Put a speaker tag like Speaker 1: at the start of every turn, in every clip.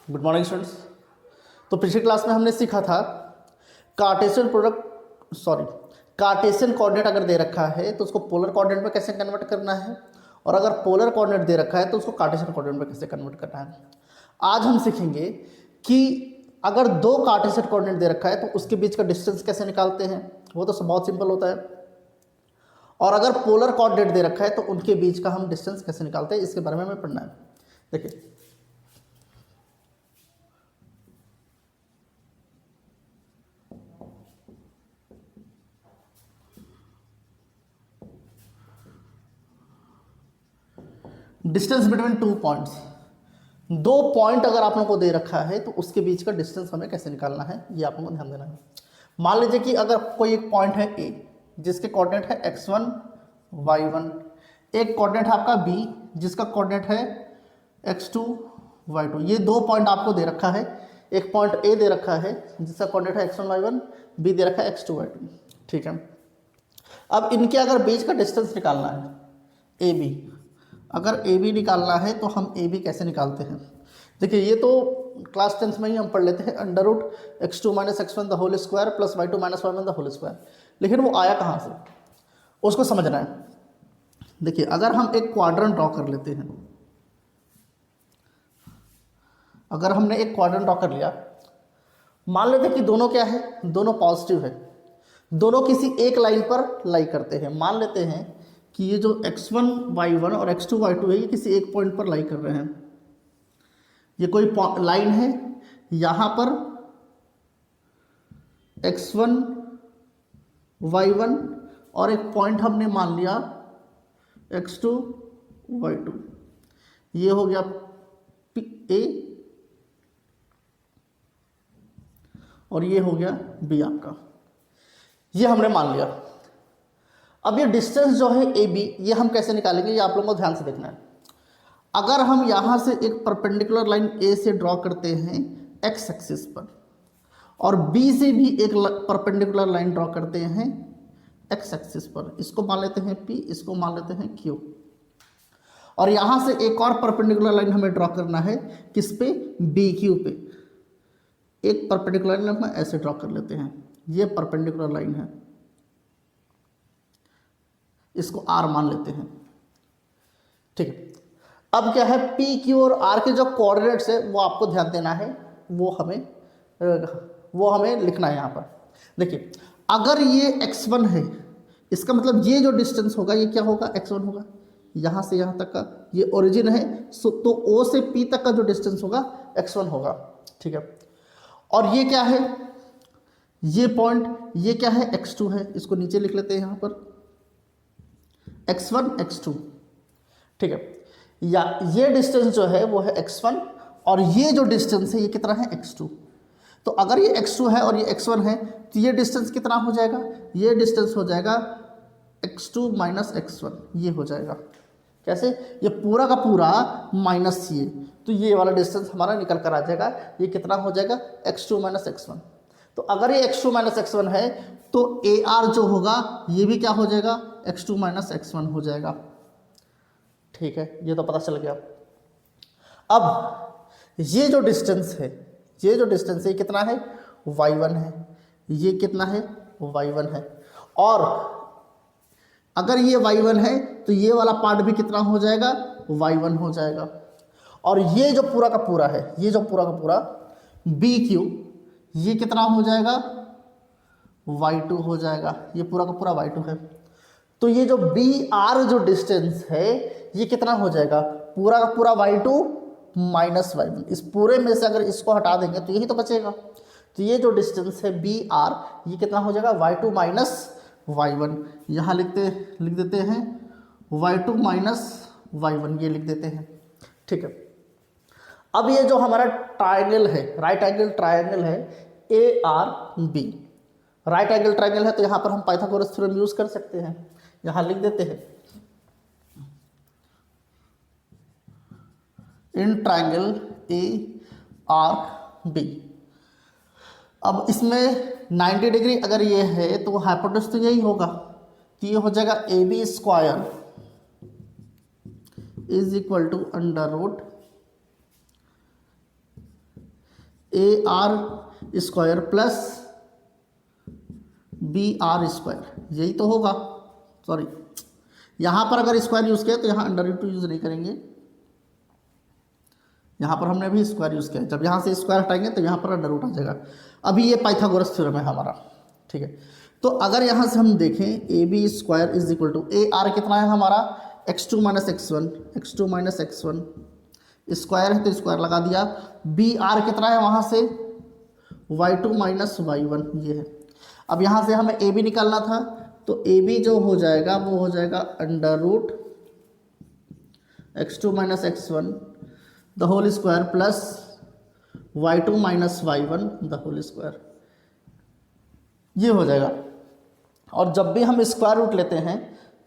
Speaker 1: Good morning students. तो पिछली class में हमने सीखा था कार्टेशियन कोऑर्डिनेट अगर दे रखा है तो उसको पोलर कोऑर्डिनेट में कैसे कन्वर्ट करना है, और अगर पोलर कोऑर्डिनेट दे रखा है तो उसको कार्टेशियन कोऑर्डिनेट में कैसे कन्वर्ट करना है। आज हम सीखेंगे कि अगर दो कार्टेशियन कोऑर्डिनेट दे रखा है तो उसके बीच का डिस्टेंस कैसे निकालते हैं, वो तो बहुत सिंपल होता है। और अगर पोलर कोऑर्डिनेट दे रखा है तो उनके बीच का हम डिस्टेंस कैसे निकालते हैं, इसके बारे में हमें पढ़ना है। देखिए, डिस्टेंस बिटवीन टू पॉइंट्स, दो पॉइंट अगर आप लोगों को दे रखा है तो उसके बीच का डिस्टेंस हमें कैसे निकालना है, ये आप लोगों को ध्यान देना है। मान लीजिए कि अगर कोई एक पॉइंट है ए जिसके कोऑर्डिनेट है x1 y1, एक कोऑर्डिनेट है आपका b जिसका कोऑर्डिनेट है x2 y2। ये दो पॉइंट आपको दे रखा है, एक पॉइंट ए दे रखा है जिसका कोऑर्डिनेट है x1 y1, b दे रखा है x2 y2। ठीक है, अब इनके अगर बीच का डिस्टेंस निकालना है ab, अगर ए बी निकालना है तो हम ए बी कैसे निकालते हैं। देखिए, ये तो क्लास 10th में ही हम पढ़ लेते हैं, under root x2 minus x one the whole square plus y2 minus y1 the whole square. लेकिन वो आया कहाँ से, उसको समझना है। देखिए, अगर हम एक क्वाड्रेंट ड्रॉ कर लेते हैं, अगर हमने एक क्वाड्रेंट ड्रॉ कर लिया, मान लेते हैं कि दोनों क्या है, दोनों पॉजिटिव है, दोनों किसी एक लाइन पर लाई करते हैं। मान लेते हैं कि ये जो x1 y1 और x2 y2 है ये किसी एक पॉइंट पर लाई कर रहे हैं। ये कोई लाइन है, यहाँ पर x1 y1 और एक पॉइंट हमने मान लिया x2 y2। ये हो गया A और ये हो गया B आपका, ये हमने मान लिया। अब ये डिस्टेंस जो है ए बी, ये हम कैसे निकालेंगे, ये आप लोगों को ध्यान से देखना है। अगर हम यहाँ से एक परपेंडिकुलर लाइन ए से ड्रॉ करते हैं एक्स एक्सिस पर, और बी से भी एक परपेंडिकुलर लाइन ड्रॉ करते हैं एक्स एक्सिस पर, इसको मान लेते हैं पी, इसको मान लेते हैं क्यू, और यहाँ से एक और परपेंडिकुलर लाइन हमें ड्रॉ करना है किस पे, बी क्यू पे। एक परपेंडिकुलर लाइन हम ऐसे ड्रॉ कर लेते हैं, ये परपेंडिकुलर लाइन है, इसको R मान लेते हैं। ठीक है, अब क्या है, P, Q और R के जो कोऑर्डिनेट्स है वो आपको ध्यान देना है, वो हमें लिखना है यहाँ पर। देखिए, अगर ये x1 है, इसका मतलब ये जो डिस्टेंस होगा ये क्या होगा, x1 होगा। यहाँ से यहाँ तक का ये ओरिजिन है, तो O से P तक का जो डिस्टेंस होगा x1 होगा। ठीक है, और ये क्या है, ये पॉइंट, ये क्या है, x2 है, इसको नीचे लिख लेते हैं यहाँ पर x1 x2। ठीक है, या ये डिस्टेंस जो है वो है x1 और ये जो डिस्टेंस है ये कितना है, x2। तो अगर ये x2 है और ये x1 है तो ये डिस्टेंस कितना हो जाएगा, ये डिस्टेंस हो जाएगा x2 माइनस x1, ये हो जाएगा कैसे, ये पूरा का पूरा माइनस ये, तो ये वाला डिस्टेंस हमारा निकल कर आ जाएगा, ये कितना हो जाएगा x2 माइनस x1। तो अगर ये x2 माइनस x1 है तो AR जो होगा ये भी क्या हो जाएगा, x2 माइनस x1 हो जाएगा। ठीक है, ये तो पता चल गया। अब ये जो डिस्टेंस है, ये जो डिस्टेंस है ये कितना है, y1 है, ये कितना है, y1 है, और अगर ये y1 है तो ये वाला पार्ट भी कितना हो जाएगा, y1 हो जाएगा। और ये जो पूरा का पूरा है, ये जो पूरा का पूरा BQ, ये कितना हो जाएगा, y2 हो जाएगा, ये पूरा का पूरा y2 है। तो ये जो BR जो डिस्टेंस है ये कितना हो जाएगा, पूरा का पूरा y2 माइनस y1। इस पूरे में से अगर इसको हटा देंगे तो यही तो बचेगा। तो ये जो डिस्टेंस है BR ये कितना हो जाएगा, y2 माइनस y1। यहाँ लिख देते हैं y2 माइनस y1, ये लिख देते हैं। ठीक है, अब ये जो हमारा ट्रायंगल है, राइट एंगल ट्रायंगल है ARB, राइट एंगल ट्रायंगल है, तो यहाँ पर हम पाइथागोरस थ्योरम यूज कर सकते हैं। यहाँ लिख देते हैं इन ट्रायंगल ARB। अब इसमें 90 डिग्री अगर ये है तो हाइपोटेनस तो यही होगा, तो ये हो जाएगा AB square is equal to under root A R square plus B R square, यही तो होगा। सॉरी, यहाँ पर अगर स्क्वायर यूज़ किया तो यहाँ अंडर रूट यूज़ नहीं करेंगे, यहाँ पर हमने अभी स्क्वायर यूज़ किया, जब यहाँ से स्क्वायर हटाएंगे तो यहाँ पर अंडर रूट आ जाएगा। अभी ये पाइथागोरस थ्योरम है हमारा, ठीक है। तो अगर यहाँ से हम देखें A B square is equal to A R कितना है हमारा x2 minus x one square है तो स्क्वायर लगा दिया, बी आर कितना है वहाँ से y2 माइनस y1 ये है। अब यहाँ से हमें ए बी निकालना था, तो ए बी जो हो जाएगा वो हो जाएगा under root x2 minus x1 the whole square plus y2 minus y1 the whole square, ये हो जाएगा। और जब भी हम स्क्वायर रूट लेते हैं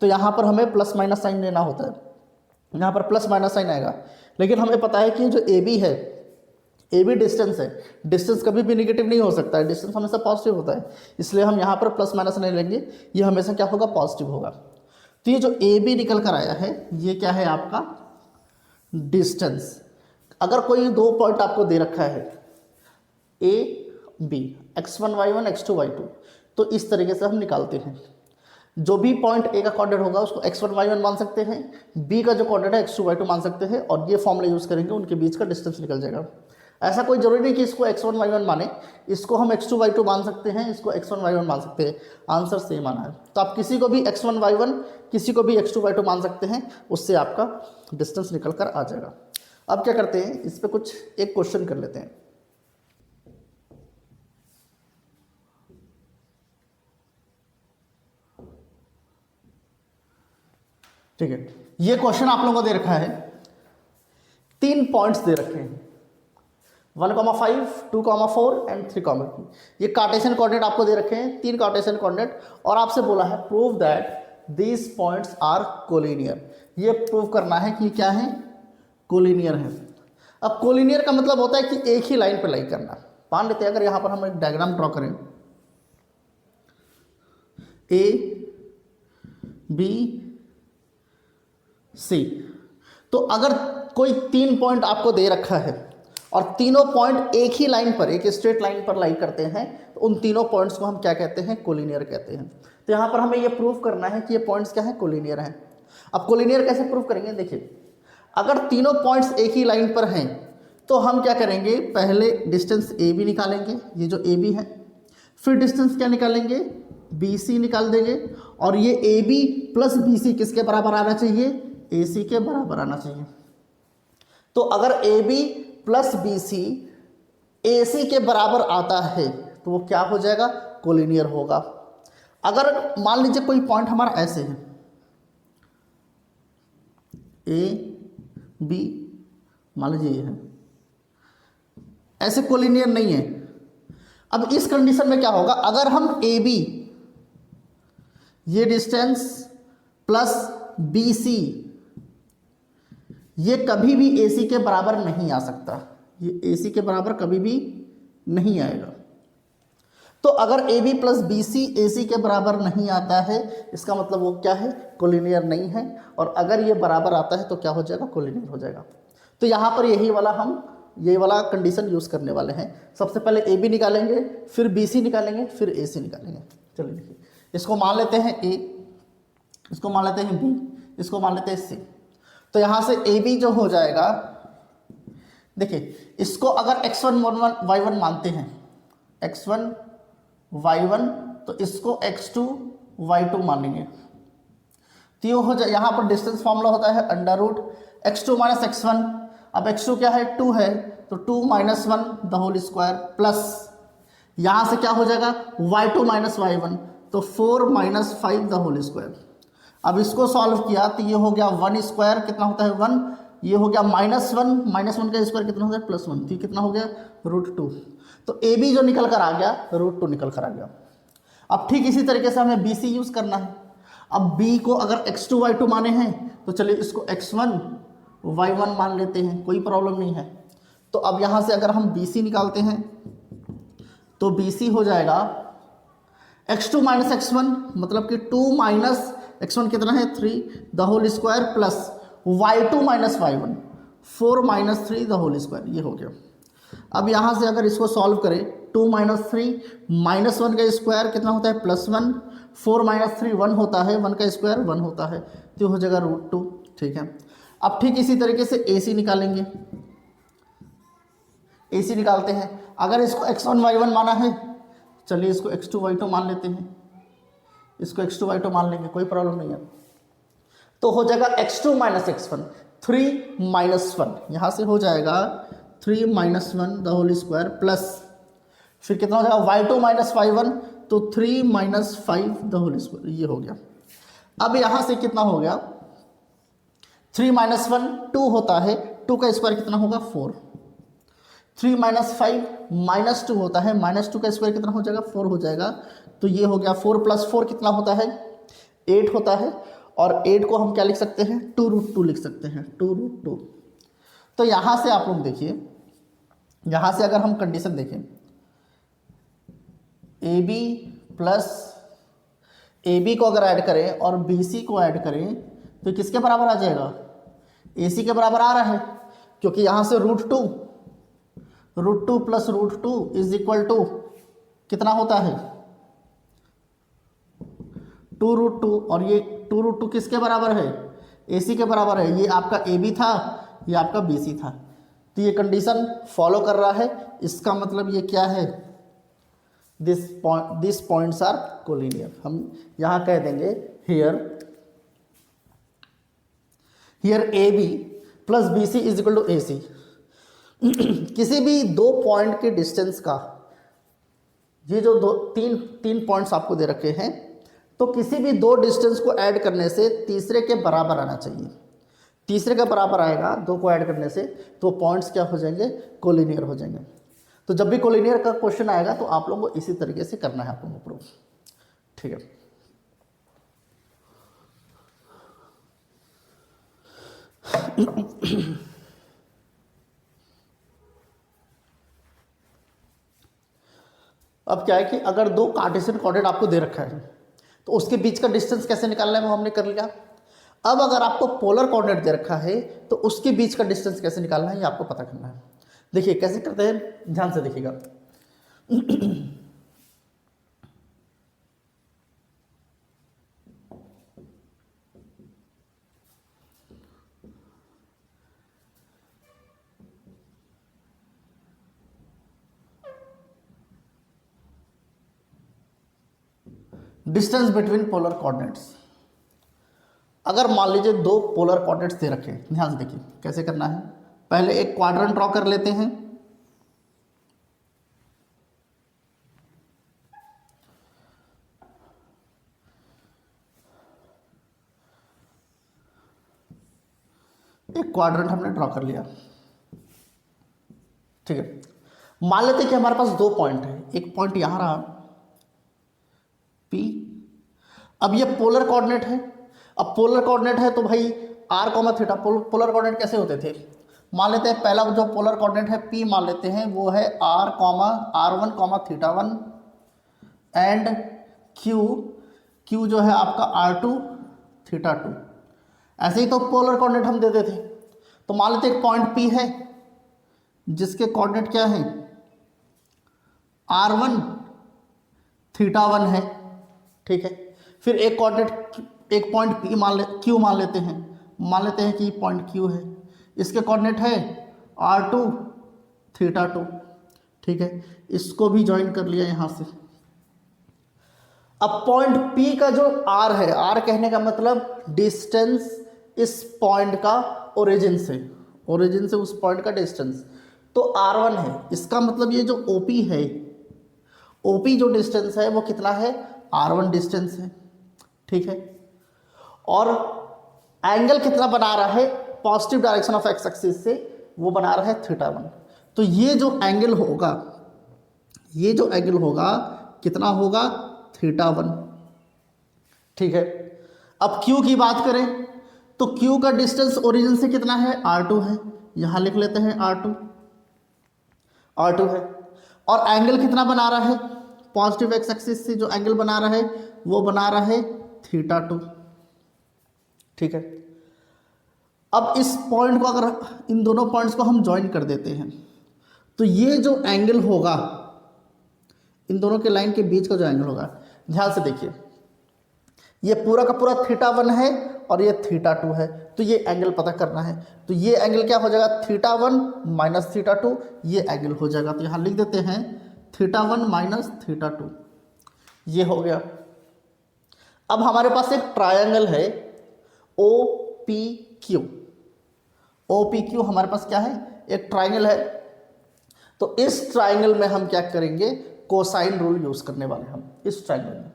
Speaker 1: तो यहाँ पर हमें प्लस माइनस साइन लेना होता है, यहाँ पर प्लस माइनस साइन आएगा। लेकिन हमें पता है कि जो ए बी है, ए बी डिस्टेंस है, डिस्टेंस कभी भी नेगेटिव नहीं हो सकता है, डिस्टेंस हमेशा पॉजिटिव होता है, इसलिए हम यहाँ पर प्लस माइनस नहीं लेंगे, ये हमेशा क्या होगा पॉजिटिव होगा। तो ये जो ए बी निकल कर आया है ये क्या है आपका डिस्टेंस। अगर कोई दो पॉइंट आपको दे रखा है A B x1 y1 x2 y2, तो इस तरीके से हम निकालते हैं। जो भी पॉइंट ए का कोऑर्डिनेट होगा उसको x1 y1 मान सकते हैं, बी का जो कोऑर्डिनेट है x2 y2 मान सकते हैं, और ये फॉर्मूला यूज़ करेंगे, उनके बीच का डिस्टेंस निकल जाएगा। ऐसा कोई जरूरी नहीं कि इसको x1 y1 माने, इसको हम x2 y2 मान सकते हैं, इसको x1 y1 मान सकते हैं, आंसर सेम आना है। तो आप किसी को भी x1 y1 किसी को भी x2 y2 मान सकते हैं, उससे आपका डिस्टेंस निकल कर आ जाएगा। अब क्या करते हैं, इस पर कुछ एक क्वेश्चन कर लेते हैं। ठीक है, ये क्वेश्चन आप लोगों को दे रखा है, 3 पॉइंट्स दे रखे हैं 1,5 2,4 एंड 3,2। ये कार्टेशियन कोऑर्डिनेट आपको दे रखे हैं, 3 कार्टेशियन कोऑर्डिनेट, और आपसे बोला है prove that these points are collinear. ये प्रूव करना है कि क्या है कोलिनियर है। अब कोलिनियर का मतलब होता है कि एक ही लाइन पर लाई करना। मान लेते हैं अगर यहाँ पर हम एक डायग्राम ड्रॉ करें, ए बी सी, तो अगर कोई 3 पॉइंट आपको दे रखा है और तीनों पॉइंट एक ही लाइन पर, एक स्ट्रेट लाइन पर लाई करते हैं, तो उन तीनों पॉइंट्स को हम क्या कहते हैं कोलिनियर कहते हैं। तो यहाँ पर हमें ये प्रूव करना है कि ये पॉइंट्स क्या है कोलिनियर हैं। अब कोलिनियर कैसे प्रूव करेंगे, देखिए अगर तीनों पॉइंट्स एक ही लाइन पर हैं तो हम क्या करेंगे, पहले डिस्टेंस ए बी निकालेंगे, ये जो ए बी है, फिर डिस्टेंस क्या निकालेंगे बी सी निकाल देंगे, और ये A B plus B C किसके बराबर आना चाहिए, ए सी के बराबर आना चाहिए। तो अगर A B plus B C A C के बराबर आता है तो वो क्या हो जाएगा कोलिनियर होगा। अगर मान लीजिए कोई पॉइंट हमारा ऐसे है ए बी, मान लीजिए ये है, ऐसे कोलिनियर नहीं है। अब इस कंडीशन में क्या होगा, अगर हम ए बी ये डिस्टेंस प्लस बी सी ये कभी भी ए सी के बराबर नहीं आ सकता, ये ए सी के बराबर कभी भी नहीं आएगा। तो अगर A B plus B C A C के बराबर नहीं आता है, इसका मतलब वो क्या है कोलिनियर नहीं है, और अगर ये बराबर आता है तो क्या हो जाएगा कोलिनियर हो जाएगा। तो यहाँ पर यही वाला हम ये वाला कंडीशन यूज़ करने वाले हैं। सबसे पहले ए बी निकालेंगे, फिर बी सी निकालेंगे, फिर ए सी निकालेंगे। चलिए देखिए, इसको मान लेते हैं ए, इसको मान लेते हैं बी, इसको मान लेते हैं सी। तो यहाँ से ए बी जो हो जाएगा, देखिए इसको अगर x1 y1 मानते हैं, x1 y1, तो इसको x2 y2 मानेंगे, तो ये हो जाए, यहाँ पर डिस्टेंस फॉर्मूला होता है under root x2 minus x1। अब x2 क्या है 2 है, तो 2 minus 1 the whole square plus यहाँ से क्या हो जाएगा y2 माइनस y1, तो 4 माइनस 5 द होल स्क्वायर। अब इसको सॉल्व किया तो ये हो गया 1 स्क्वायर कितना होता है 1, ये हो गया -1 का स्क्वायर कितना होता है +1, तो कितना हो गया √2। तो ए बी जो निकल कर आ गया √2 निकल कर आ गया। अब ठीक इसी तरीके से हमें बी सी यूज़ करना है। अब बी को अगर x2 y2 माने हैं तो चलिए इसको x1 y1 मान लेते हैं, कोई प्रॉब्लम नहीं है। तो अब यहाँ से अगर हम बी सी निकालते हैं तो बी सी हो जाएगा x2 माइनस x1, मतलब कि 2 माइनस x1 कितना है 3 the whole square plus y2 minus y1 4 minus 3 the whole square, ये हो गया। अब यहाँ से अगर इसको सॉल्व करें, 2 - 3 -1 का स्क्वायर कितना होता है +1, 4 - 3 1 होता है, 1 का स्क्वायर 1 होता है, तो हो जाएगा √2। ठीक है, अब ठीक इसी तरीके से AC निकालेंगे। AC निकालते हैं, अगर इसको x1 y1 माना है, चलिए इसको x2 y2 मान लेते हैं, इसको x2 y2 मान लेंगे, कोई प्रॉब्लम नहीं है। तो हो जाएगा x2 - x1, 3 - 1, यहाँ से हो जाएगा 3 - 1 द होल स्क्वायर प्लस, फिर कितना हो जाएगा y2 - y1, तो 3 - 5 द होल स्क्वायर, ये हो गया। अब यहाँ से कितना हो गया, 3 - 1 2 होता है, 2 का स्क्वायर कितना होगा 4, 3 - 5 -2 होता है, -2 का स्क्वायर कितना हो जाएगा 4 हो जाएगा, तो ये हो गया 4 + 4 कितना होता है 8 होता है, और 8 को हम क्या लिख सकते हैं 2√2 लिख सकते हैं, 2√2। तो यहाँ से आप लोग देखिए, यहाँ से अगर हम कंडीशन देखें, AB को अगर ऐड करें और BC को ऐड करें तो किसके बराबर आ जाएगा, AC के बराबर आ रहा है, क्योंकि यहाँ से √2 + √2 = कितना होता है 2√2, और ये 2√2 किसके बराबर है AC के बराबर है। ये आपका AB था, ये आपका BC था, तो ये कंडीशन फॉलो कर रहा है, इसका मतलब ये क्या है, दिस पॉइंट्स आर कोलिनियर। हम यहाँ कह देंगे हियर AB + BC = AC। किसी भी दो पॉइंट के डिस्टेंस का, ये जो तीन पॉइंट्स आपको दे रखे हैं, तो किसी भी दो डिस्टेंस को ऐड करने से तीसरे के बराबर आना चाहिए, तीसरे का बराबर आएगा दो को ऐड करने से, तो पॉइंट्स क्या हो जाएंगे कोलिनियर हो जाएंगे। तो जब भी कोलिनियर का क्वेश्चन आएगा तो आप लोगों को इसी तरीके से करना है आप लोगों को प्रूफ। ठीक है, अब क्या है कि अगर दो कार्टेशियन कोऑर्डिनेट आपको दे रखा है तो उसके बीच का डिस्टेंस कैसे निकालना है वो हमने कर लिया। अब अगर आपको पोलर कोऑर्डिनेट दे रखा है तो उसके बीच का डिस्टेंस कैसे निकालना है ये आपको पता करना है। देखिए कैसे करते हैं, ध्यान से देखिएगा। डिस्टेंस बिटवीन पोलर कोऑर्डिनेट्स, अगर मान लीजिए दो पोलर कोऑर्डिनेट्स दे रखे हैं, ध्यान से देखिए कैसे करना है। पहले एक क्वाड्रेंट ड्रॉ कर लेते हैं, एक क्वाड्रेंट हमने ड्रॉ कर लिया। ठीक है, मान लेते हैं कि हमारे पास दो पॉइंट है, एक पॉइंट यहां रहा P, अब ये पोलर कोऑर्डिनेट है। अब पोलर कोऑर्डिनेट है तो भाई r, थीटा, पोलर कोऑर्डिनेट कैसे होते थे, मान लेते हैं पहला जो पोलर कोऑर्डिनेट है P मान लेते हैं, वो है r, r1, θ1 एंड Q जो है आपका r2, θ2। ऐसे ही तो पोलर कोऑर्डिनेट हम देते थे। तो मान लेते एक पॉइंट P है जिसके कोऑर्डिनेट क्या है r1, θ1 है। ठीक है, फिर एक कोऑर्डिनेट, एक पॉइंट P Q मान लेते हैं कि पॉइंट Q है, इसके कोऑर्डिनेट है r2, θ2। ठीक है, इसको भी ज्वाइन कर लिया यहाँ से। अब पॉइंट P का जो r है, r कहने का मतलब डिस्टेंस इस पॉइंट का ओरिजिन से उस पॉइंट का डिस्टेंस, तो r1 है। इसका मतलब ये जो OP है, OP जो डिस्टेंस है वो कितना है r1 डिस्टेंस है। ठीक है, और एंगल कितना बना रहा है positive direction of x axis से, वो बना रहा है θ1। तो ये जो एंगल होगा कितना होगा θ1। ठीक है, अब Q की बात करें तो Q का डिस्टेंस ओरिजिन से कितना है r2 है, यहां लिख लेते हैं r2 है। और एंगल कितना बना रहा है पॉजिटिव एक्स एक्सिस से, जो एंगल बना रहा है वो बना रहा है θ2। ठीक है, अब इस पॉइंट को, अगर इन दोनों पॉइंट्स को हम ज्वाइन कर देते हैं तो ये जो एंगल होगा, इन दोनों के लाइन के बीच का जो एंगल होगा, ध्यान से देखिए, ये पूरा का पूरा θ1 है और ये θ2 है, तो ये एंगल पता करना है। तो ये एंगल क्या हो जाएगा, θ1 माइनस θ2, ये एंगल हो जाएगा। तो यहाँ लिख देते हैं θ1 माइनस θ2, ये हो गया। अब हमारे पास एक ट्रायंगल है OPQ। OPQ हमारे पास क्या है, एक ट्रायंगल है। तो इस ट्रायंगल में हम क्या करेंगे, कोसाइन रूल यूज करने वाले हम इस ट्रायंगल में।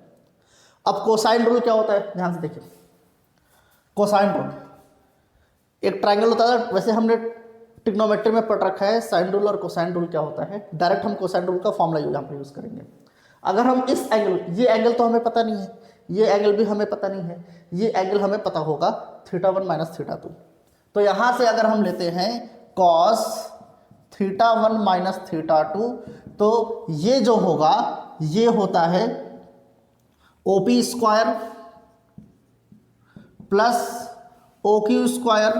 Speaker 1: अब कोसाइन रूल क्या होता है, ध्यान से देखिए। कोसाइन रूल एक ट्रायंगल होता है, वैसे हमने ट्रिग्नोमेट्री में पढ़ रखा है साइन रूल और कोसाइन रूल क्या होता है। डायरेक्ट हम कोसाइन रूल का फॉर्मूला यहाँ पर यूज करेंगे। अगर हम इस एंगल, ये एंगल तो हमें पता नहीं है, ये एंगल भी हमें पता नहीं है, ये एंगल हमें पता होगा θ1 माइनस θ2। तो यहाँ से अगर हम लेते हैं cos θ1 माइनस θ2, तो ये जो होगा ये होता है OP square plus OQ square,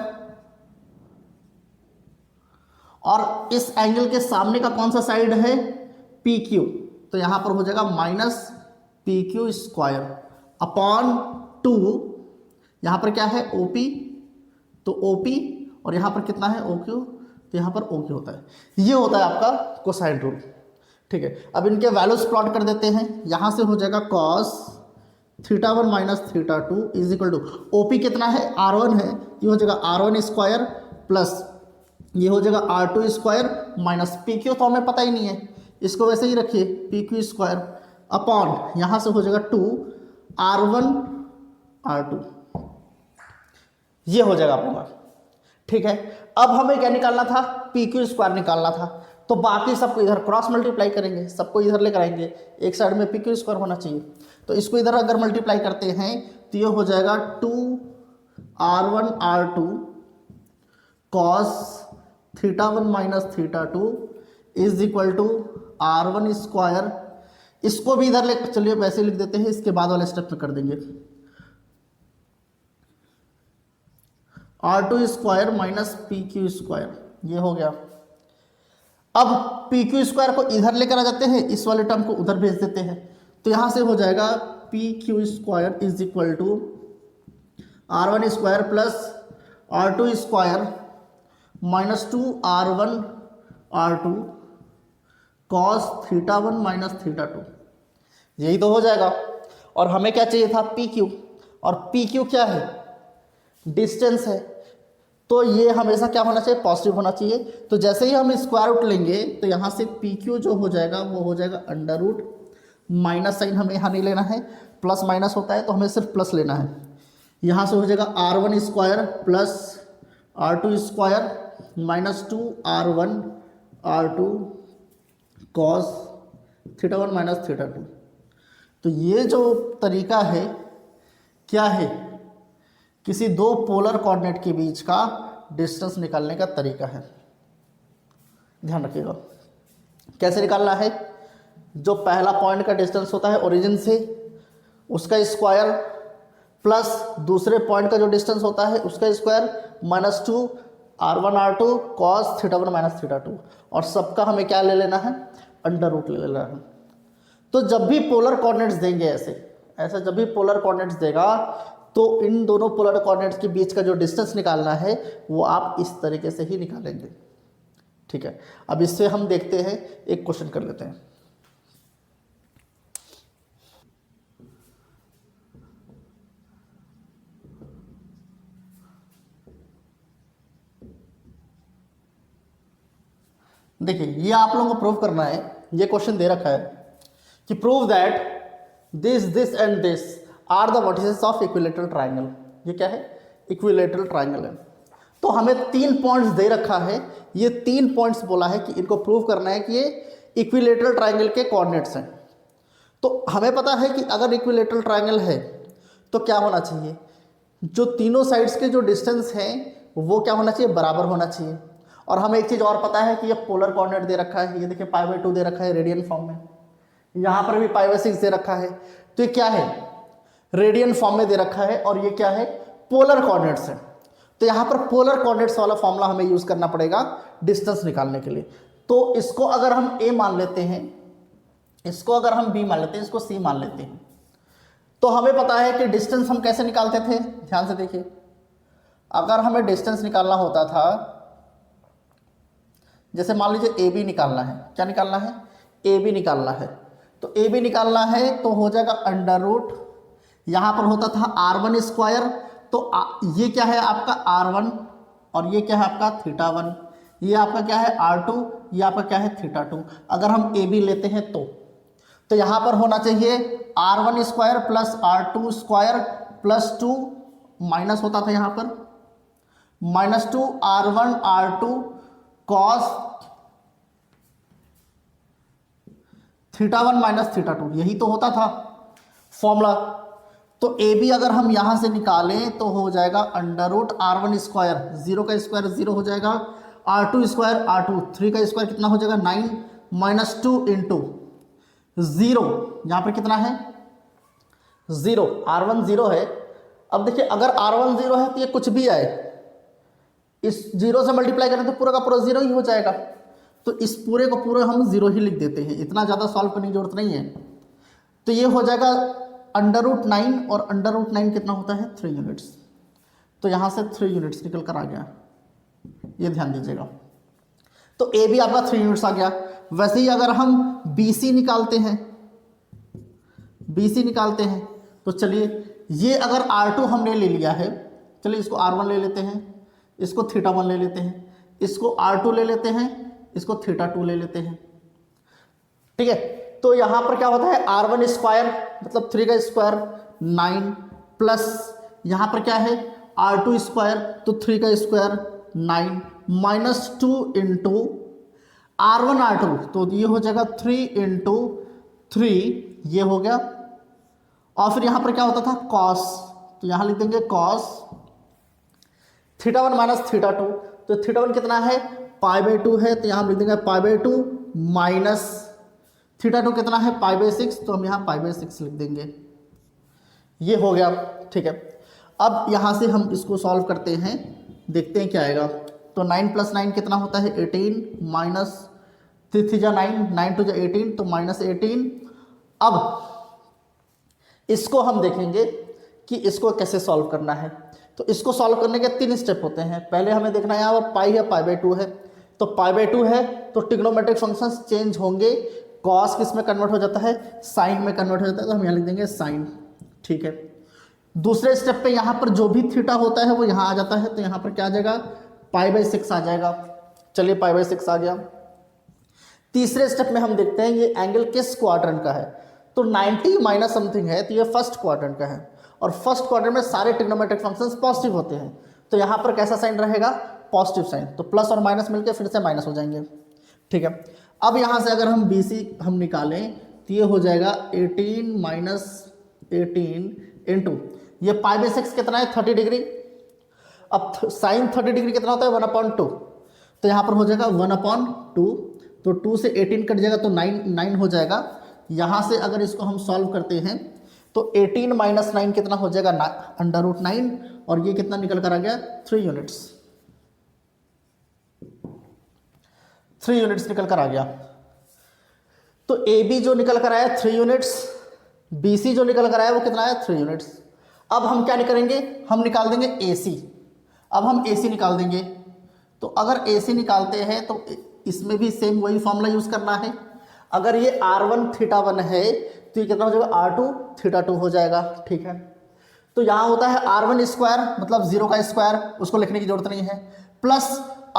Speaker 1: और इस एंगल के सामने का कौन सा साइड है, PQ, तो यहां पर हो जाएगा माइनस PQ स्क्वायर अपॉन 2, यहां पर क्या है OP, तो OP, और यहां पर कितना है OQ, तो यहां पर OQ होता है। ये होता है आपका कोसाइन रूल। ठीक है, अब इनके वैल्यूज प्लॉट कर देते हैं। यहां से हो जाएगा cos θ1 minus θ2 is equal to OP कितना है, R1 है, ये हो जाएगा R1 स्क्वायर प्लस ये हो जाएगा R2 स्क्वायर माइनस PQ तो हमें पता ही नहीं है, इसको वैसे ही रखिए PQ स्क्वायर अपॉन यहाँ से हो जाएगा 2 R1 R2, ये हो जाएगा आपके पास। ठीक है, अब हमें क्या निकालना था, PQ स्क्वायर निकालना था। तो बाकी सबको इधर क्रॉस मल्टीप्लाई करेंगे, सबको इधर लेकर आएंगे, एक साइड में PQ स्क्वायर होना चाहिए। तो इसको इधर अगर मल्टीप्लाई करते हैं तो ये हो जाएगा 2 R1 R2 cos θ1 minus θ2 is equal to R1 square. इसको भी इधर ले, चलिए वैसे लिख देते हैं, इसके बाद वाले स्टेप में कर देंगे R2 square minus PQ square, ये हो गया। अब PQ स्क्वायर को इधर लेकर आ जाते हैं, इस वाले टर्म को उधर भेज देते हैं, तो यहां से हो जाएगा PQ square is equal to R1 square plus R2 square minus 2 R1 R2 cos θ1 minus θ2, यही तो हो जाएगा। और हमें क्या चाहिए था, PQ, और PQ क्या है, डिस्टेंस है, तो ये हमेशा क्या होना चाहिए, पॉजिटिव होना चाहिए। तो जैसे ही हम स्क्वायर रूट लेंगे तो यहाँ से PQ जो हो जाएगा वो हो जाएगा अंडर रूट, माइनस साइन हमें यहाँ नहीं लेना है, प्लस माइनस होता है तो हमें सिर्फ प्लस लेना है। यहाँ से हो जाएगा R1 square plus R2 square minus 2 R1 R2 cos θ1 minus θ2। तो ये जो तरीका है क्या है, किसी दो पोलर कोऑर्डिनेट के बीच का डिस्टेंस निकालने का तरीका है। ध्यान रखिएगा कैसे निकालना है। जो पहला पॉइंट का डिस्टेंस होता है ओरिजिन से, उसका स्क्वायर प्लस दूसरे पॉइंट का जो डिस्टेंस होता है उसका square minus 2 R1 R2 cos θ1 minus θ2, और सबका हमें क्या ले लेना है, अंडर रूट ले लेना है। तो जब भी पोलर कोऑर्डिनेट्स देंगे ऐसे जब भी पोलर कोऑर्डिनेट्स देगा तो इन दोनों पोलर कोऑर्डिनेट्स के बीच का जो डिस्टेंस निकालना है वो आप इस तरीके से ही निकालेंगे। ठीक है, अब इससे हम देखते हैं, एक क्वेश्चन कर लेते हैं। देखिए ये आप लोगों को प्रूव करना है, ये क्वेश्चन दे रखा है कि prove that this and this are the vertices of equilateral triangle. ये क्या है, इक्विलेटरल ट्राइंगल है। तो हमें 3 पॉइंट्स दे रखा है, ये 3 पॉइंट्स बोला है कि इनको प्रूव करना है कि ये इक्विलेटरल ट्राइंगल के कोऑर्डिनेट्स हैं। तो हमें पता है कि अगर इक्विलेटरल ट्राइंगल है तो क्या होना चाहिए, जो तीनों साइड्स के जो डिस्टेंस हैं वो क्या होना चाहिए, बराबर होना चाहिए। और हमें एक चीज़ और पता है कि ये पोलर कोऑर्डिनेट दे रखा है, ये देखिए π/2 दे रखा है रेडियन फॉर्म में, यहाँ पर भी π/6 दे रखा है। तो ये क्या है, रेडियन फॉर्म में दे रखा है, और ये क्या है, पोलर कोऑर्डिनेट्स है। तो यहाँ पर पोलर कोऑर्डिनेट्स वाला फॉर्मूला हमें यूज करना पड़ेगा डिस्टेंस निकालने के लिए। तो इसको अगर हम a मान लेते हैं, इसको अगर हम b मान लेते हैं, इसको c मान लेते हैं, तो हमें पता है कि डिस्टेंस हम कैसे निकालते थे। ध्यान से देखिए, अगर हमें डिस्टेंस निकालना होता था, जैसे मान लीजिए AB निकालना है, क्या निकालना है, AB निकालना है, तो AB निकालना है तो हो जाएगा अंडर रूट, यहाँ पर होता था r1 स्क्वायर, तो ये क्या है आपका r1 और ये क्या है आपका θ1, ये आपका क्या है r2, ये आपका क्या है θ2। अगर हम AB लेते हैं तो यहाँ पर होना चाहिए r1 square plus r2 square plus 2, minus होता था यहाँ पर -2 r1 r2 कॉस θ1 माइनस θ2, यही तो होता था फॉर्मूला। तो AB अगर हम यहाँ से निकालें तो हो जाएगा अंडर रूट r1 स्क्वायर, 0 का स्क्वायर 0 हो जाएगा, r2 स्क्वायर r2, 3 का स्क्वायर कितना हो जाएगा 9 -2 इंटू 0, यहाँ पर कितना है 0, r1 0 है। अब देखिए अगर r1 0 है तो ये कुछ भी आए, इस 0 से मल्टीप्लाई करें तो पूरा का पूरा 0 ही हो जाएगा, तो इस पूरे को पूरा हम 0 ही लिख देते हैं, इतना ज़्यादा सॉल्व करने की जरूरत नहीं है। तो ये हो जाएगा अंडर रूट 9 और अंडर रूट 9 कितना होता है 3 यूनिट्स, तो यहाँ से 3 यूनिट्स निकल कर आ गया, ये ध्यान दीजिएगा। तो ए भी आपका 3 यूनिट्स आ गया। वैसे ही अगर हम BC निकालते हैं, BC निकालते हैं तो चलिए ये अगर R2 हमने ले लिया है, चलिए इसको R1 ले लेते हैं, इसको θ1 ले लेते हैं, इसको R2 ले लेते हैं, इसको θ2 ले लेते हैं, ठीक है। तो यहाँ पर क्या होता है r1 स्क्वायर मतलब 3 का स्क्वायर 9 प्लस यहाँ पर क्या है r2 स्क्वायर तो 3 का स्क्वायर 9 -2 इंटू r1 r2, तो ये हो जाएगा 3 इंटू 3, ये हो गया। और फिर यहाँ पर क्या होता था कॉस, तो यहाँ लिख देंगे कॉस θ1 माइनस θ2, तो θ1 कितना है π/2 है, तो यहाँ हम लिख देंगे π/2 माइनस θ2 कितना है π/6, तो हम यहाँ π/6 लिख देंगे, ये हो गया, ठीक है। अब यहाँ से हम इसको सॉल्व करते हैं, देखते हैं क्या आएगा। तो 9 + 9 कितना होता है 18 माइनस 3 3 9 9 2 18, तो -18। अब इसको हम देखेंगे कि इसको कैसे सॉल्व करना है। तो इसको सॉल्व करने के 3 स्टेप होते हैं। पहले हमें देखना है यहाँ पर पाई है π/2 है, तो π/2 है तो ट्रिग्नोमेट्रिक फंक्शंस चेंज होंगे, कॉस किस में कन्वर्ट हो जाता है साइन में कन्वर्ट हो जाता है, तो हम यहाँ लिख देंगे साइन, ठीक है। दूसरे स्टेप पे यहाँ पर जो भी थीटा होता है वो यहाँ आ जाता है, तो यहाँ पर क्या आ जाएगा π/6 आ जाएगा, चलिए π/6 आ गया। तीसरे स्टेप में हम देखते हैं ये एंगल किस क्वाड्रेंट का है, तो 90 माइनस समथिंग है, तो ये फर्स्ट क्वाड्रेंट का है, और फर्स्ट क्वाड्रेंट में सारे ट्रिग्नोमेट्रिक फंक्शंस पॉजिटिव होते हैं, तो यहाँ पर कैसा साइन रहेगा पॉजिटिव साइन, तो प्लस और माइनस मिलकर फिर से माइनस हो जाएंगे, ठीक है। अब यहाँ से अगर हम BC हम निकालें तो ये हो जाएगा 18 माइनस 18 इंटू ये π/6 कितना है 30 डिग्री, अब साइन 30 डिग्री कितना होता है 1/2, तो यहाँ पर हो जाएगा 1/2, तो 2 से 18 कट जाएगा तो 9 हो जाएगा। यहाँ से अगर इसको हम सॉल्व करते हैं तो 18 माइनस 9 कितना हो जाएगा अंडर रूट 9, और ये कितना निकल कर आ गया 3 यूनिट्स, 3 यूनिट्स निकल कर आ गया। तो AB जो निकल कर आया 3 यूनिट्स, BC जो निकल कर आया वो कितना आया 3 यूनिट्स। अब हम क्या करेंगे, हम निकाल देंगे AC। अब हम AC निकाल देंगे, तो अगर AC निकालते हैं तो इसमें भी सेम वही फॉर्मूला यूज़ करना है। अगर ये r1 θ1 है तो ये कितना हो जाएगा r2 θ2 हो जाएगा, ठीक है। तो यहाँ होता है r1 स्क्वायर मतलब 0 का स्क्वायर, उसको लिखने की जरूरत नहीं है, प्लस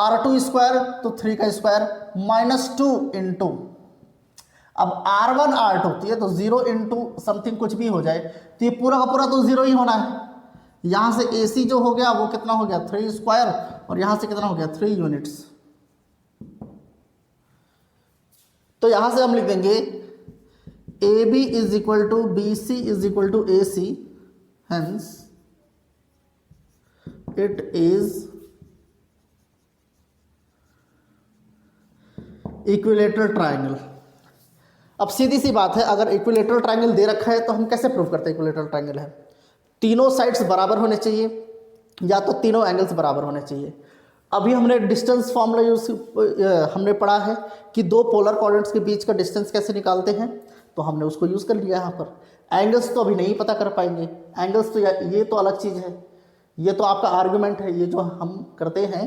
Speaker 1: r2 स्क्वायर तो 3 का स्क्वायर -2 इंटू अब r1 r2, तो ये तो 0 इंटू समथिंग कुछ भी हो जाए, तो ये पूरा का पूरा तो 0 ही होना है। यहाँ से AC जो हो गया वो कितना हो गया 3 स्क्वायर, और यहाँ से कितना हो गया 3 यूनिट्स। तो यहाँ से हम लिख देंगे AB is equal to BC is equal to AC, hence it is equilateral triangle. अब सीधी सी बात है, अगर इक्विलेटरल ट्राइंगल दे रखा है तो हम कैसे प्रूव करते हैं इक्विलेटरल ट्राइंगल है, तीनों साइड्स बराबर होने चाहिए या तो तीनों एंगल्स बराबर होने चाहिए। अभी हमने डिस्टेंस फॉर्मूला यूज हमने पढ़ा है कि दो पोलर कोऑर्डिनेट्स के बीच का डिस्टेंस कैसे निकालते हैं, तो हमने उसको यूज़ कर लिया यहाँ पर। एंगल्स तो अभी नहीं पता कर पाएंगे, एंगल्स तो ये तो अलग चीज़ है, ये तो आपका आर्गुमेंट है। ये जो हम करते हैं,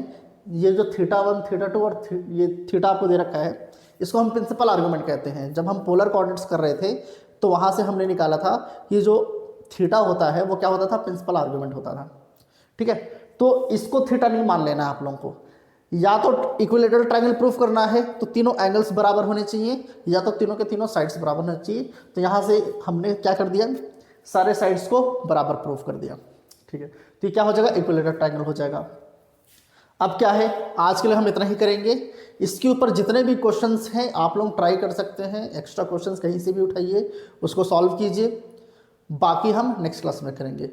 Speaker 1: ये जो θ1 θ2 और ये थीटा आपको दे रखा है, इसको हम प्रिंसिपल आर्गुमेंट कहते हैं। जब हम पोलर कोऑर्डिनेट्स कर रहे थे तो वहाँ से हमने निकाला था कि जो थीटा होता है वो क्या होता था, प्रिंसिपल आर्गुमेंट होता था। ठीक है, तो इसको थीटा नहीं मान लेना है आप लोगों को। या तो इक्विलेटरल ट्रायंगल प्रूफ करना है तो तीनों एंगल्स बराबर होने चाहिए, या तो तीनों के तीनों साइड्स बराबर होने चाहिए। तो यहाँ से हमने क्या कर दिया, सारे साइड्स को बराबर प्रूफ कर दिया। ठीक है, तो ये क्या हो जाएगा, इक्विलेटरल ट्रायंगल हो जाएगा। अब क्या है, आज के लिए हम इतना ही करेंगे। इसके ऊपर जितने भी क्वेश्चंस हैं आप लोग ट्राई कर सकते हैं, एक्स्ट्रा क्वेश्चंस कहीं से भी उठाइए, उसको सॉल्व कीजिए। बाकी हम नेक्स्ट क्लास में करेंगे।